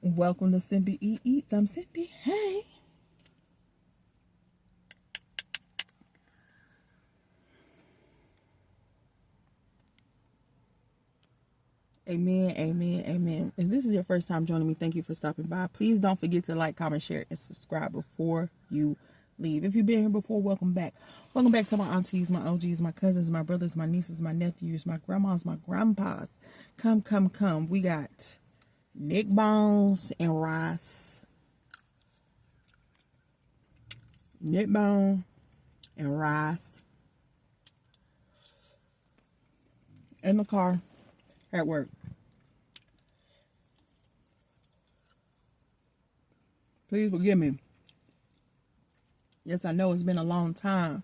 Welcome to Cindy Eats. I'm Cindy. Hey. Amen, amen, amen. If this is your first time joining me, thank you for stopping by. Please don't forget to like, comment, share, and subscribe before you leave. If you've been here before, welcome back. Welcome back to my aunties, my OGs, my cousins, my brothers, my nieces, my nephews, my grandmas, my grandpas. Come, come, come. We got neck bones and rice. Neck bone and rice. In the car at work. Please forgive me. Yes, I know it's been a long time.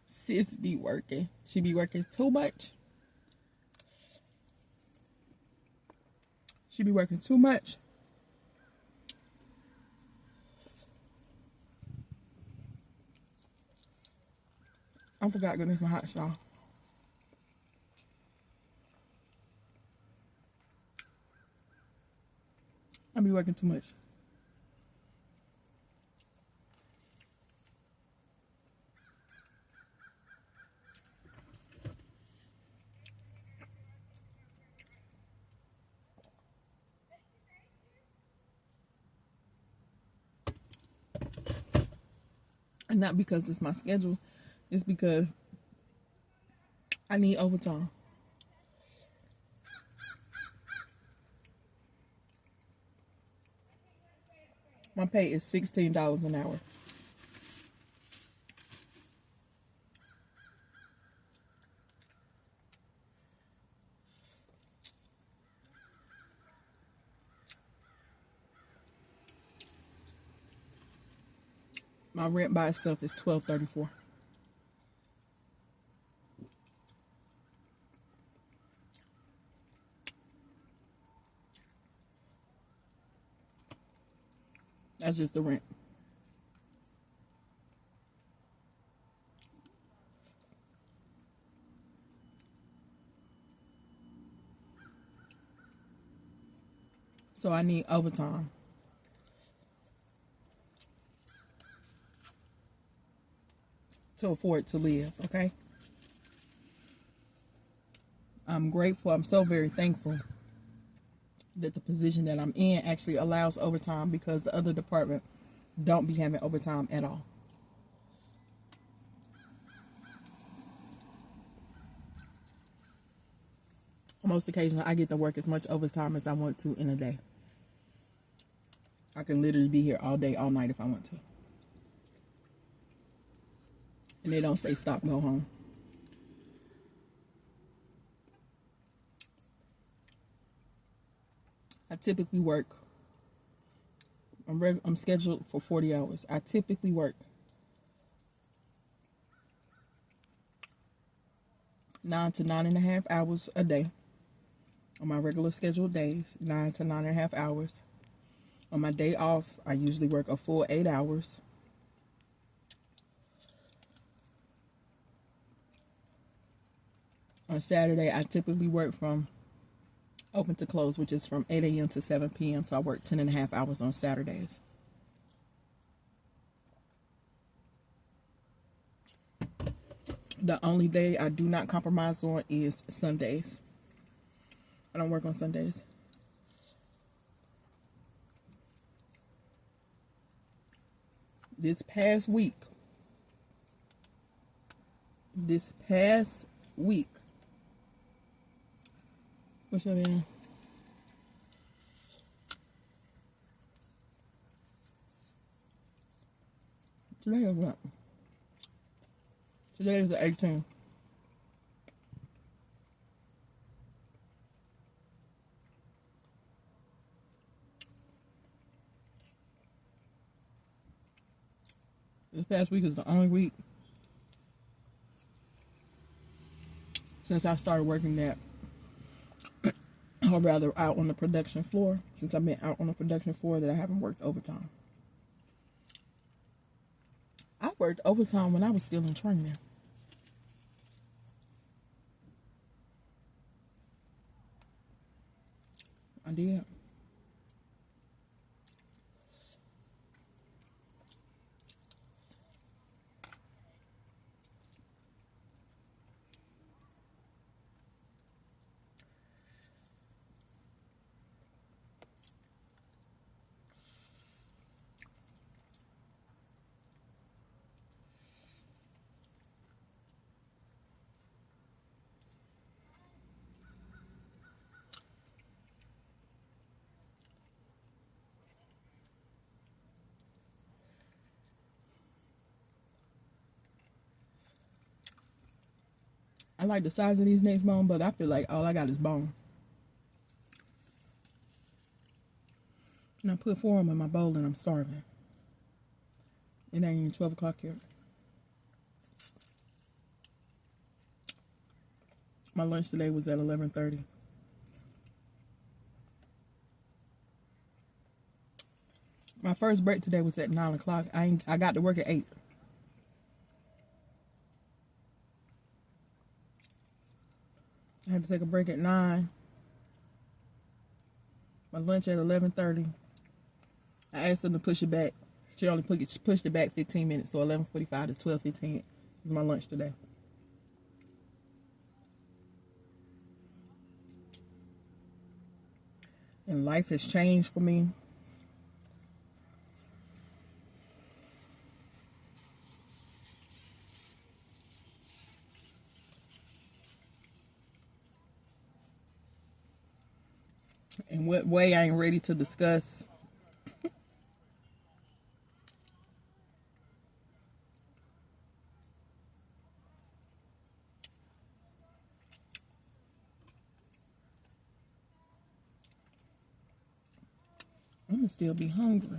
Sis be working. She be working too much. She be working too much. I forgot to make some hot sauce. I be working too much. And not because it's my schedule. It's because I need overtime. My pay is $16 an hour. My rent by itself is $12.34. That's just the rent. So I need overtime to afford to live, okay? I'm grateful. I'm so very thankful that the position that I'm in actually allows overtime because the other department don't be having overtime at all. On most occasions, I get to work as much overtime as I want to in a day. I can literally be here all day, all night if I want to. And they don't say stop, go home. I typically work, I'm scheduled for 40 hours. I typically work 9 to 9.5 hours a day. On my regular scheduled days, 9 to 9.5 hours. On my day off, I usually work a full 8 hours. On Saturday, I typically work from open to close, which is from 8 a.m. to 7 p.m. So I work 10.5 hours on Saturdays. The only day I do not compromise on is Sundays. I don't work on Sundays. This past week, what's your name? Today is what? Today is the 18th. This past week is the only week since I started working that, or rather out on the production floor, since I've been out on the production floor that I haven't worked overtime. I worked overtime when I was still in training. I did. I like the size of these next bone, but I feel like all I got is bone. And I put 4 of them in my bowl and I'm starving. It ain't even 12 o'clock yet. My lunch today was at 11:30. My first break today was at 9 o'clock. I got to work at 8. I had to take a break at 9. My lunch at 11:30. I asked them to push it back. She only pushed it back 15 minutes, so 11:45 to 12:15 is my lunch today. And life has changed for me. In what way, I ain't ready to discuss. I'm gonna still be hungry.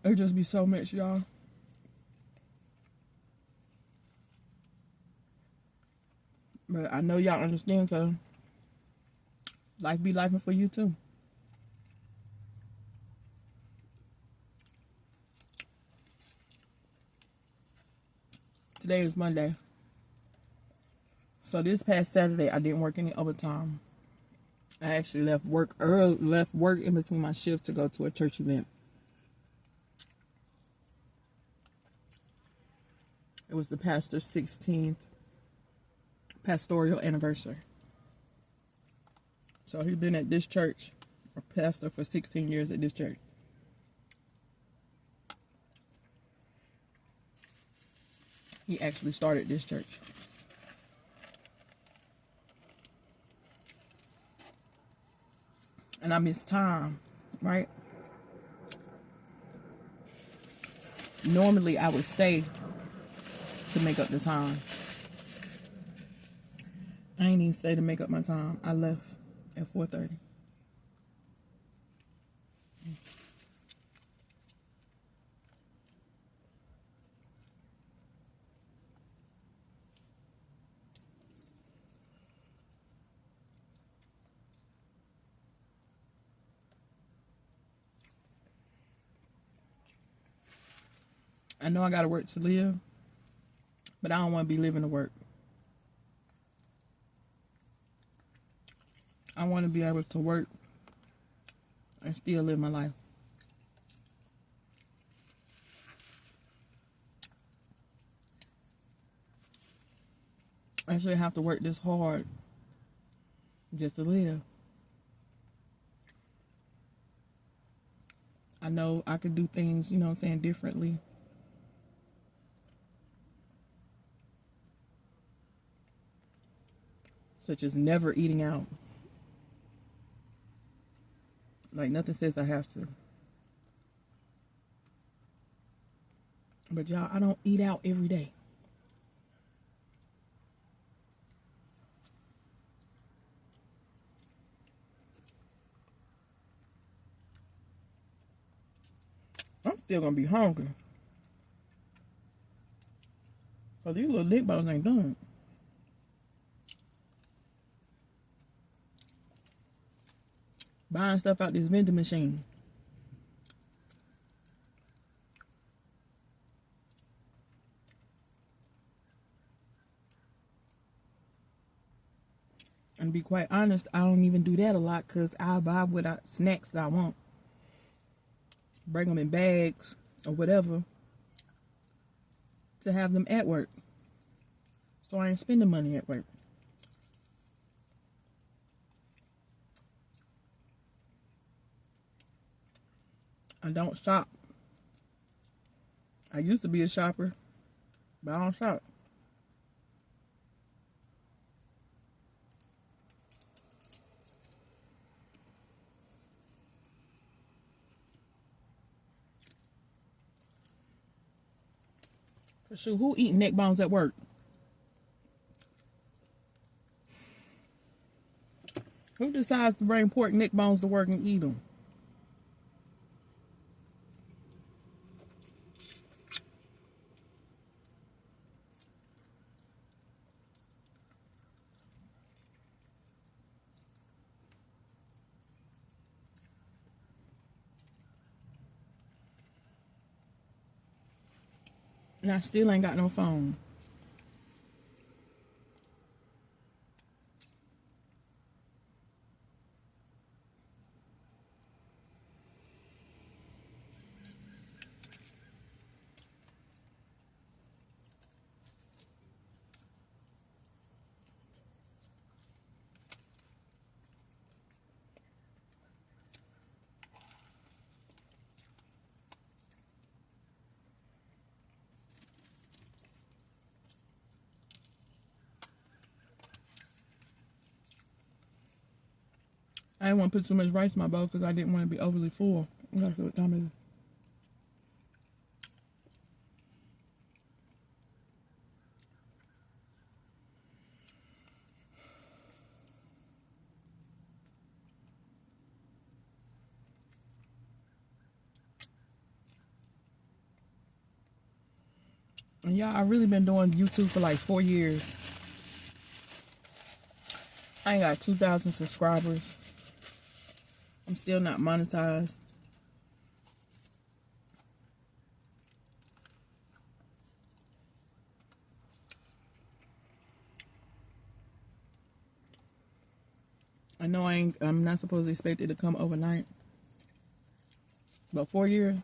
It just be so much, y'all. But I know y'all understand, cause life be life for you too. Today is Monday. So this past Saturday, I didn't work any overtime. I actually left work in between my shift to go to a church event. It was the pastor's 16th pastoral anniversary. So he's been at this church, a pastor for 16 years at this church. He actually started this church. And I missed time, right? Normally I would stay to make up the time. I ain't even stay to make up my time. I left at 4:30. I know I gotta work to live, but I don't want to be living to work. I want to be able to work and still live my life. I shouldn't have to work this hard just to live. I know I could do things, you know what I'm saying, differently. Such as never eating out. Like nothing says I have to. But y'all, I don't eat out every day. I'm still gonna be hungry. So these little dick balls ain't done. Buying stuff out this vending machine. And to be quite honest, I don't even do that a lot because I buy what snacks that I want. Bring them in bags or whatever to have them at work. So I ain't spending money at work. I don't shop. I used to be a shopper, but I don't shop. Shoot, who eating neck bones at work? Who decides to bring pork neck bones to work and eat them? And I still ain't got no phone. I didn't want to put too much rice in my bowl because I didn't want to be overly full. That's what time it is. And y'all, I've really been doing YouTube for like 4 years. I ain't got 2,000 subscribers. I'm still not monetized. I know I'm not supposed to expect it to come overnight. But 4 years.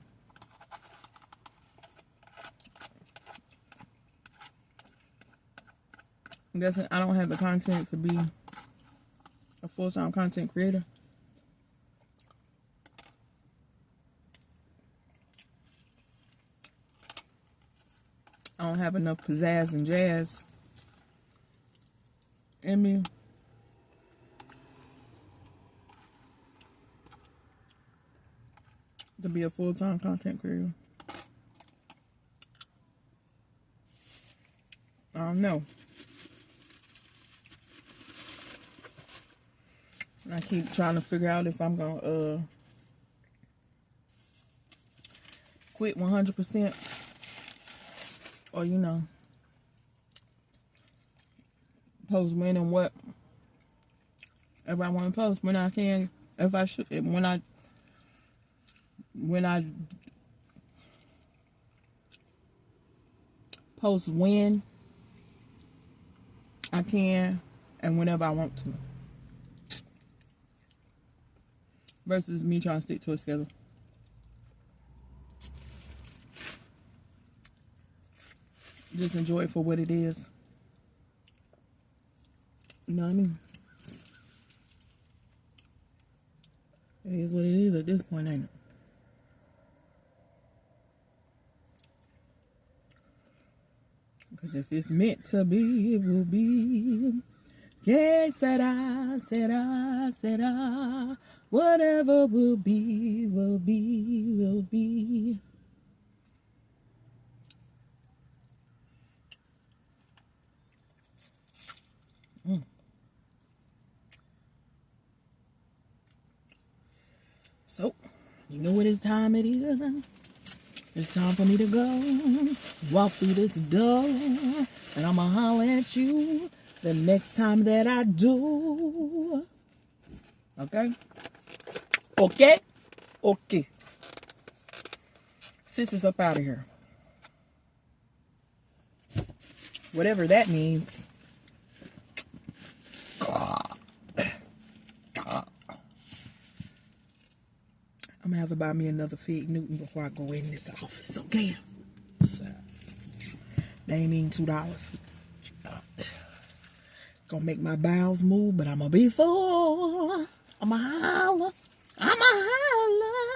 I'm guessing I don't have the content to be a full-time content creator. I don't have enough pizzazz and jazz in me. To be a full-time content creator. I don't know. I keep trying to figure out if I'm gonna quit 100% or, you know, post when and what if I want to post, when I can, if I should, when I post when I can and whenever I want to, versus me trying to stick to a schedule. Just enjoy it for what it is. You know what I mean? It is what it is at this point, ain't it? Because if it's meant to be, it will be. Que será, será, será. Whatever will be, will be, will be. So, you know what time it is? It's time for me to go. Walk through this door. And I'ma holler at you the next time that I do. Okay? Okay? Okay. Sis is up out of here. Whatever that means. I'm gonna have to buy me another Fig Newton before I go in this office, okay? So, they ain't even $2. Gonna make my bowels move, but I'm gonna be full. I'm a holler. I'm a holler.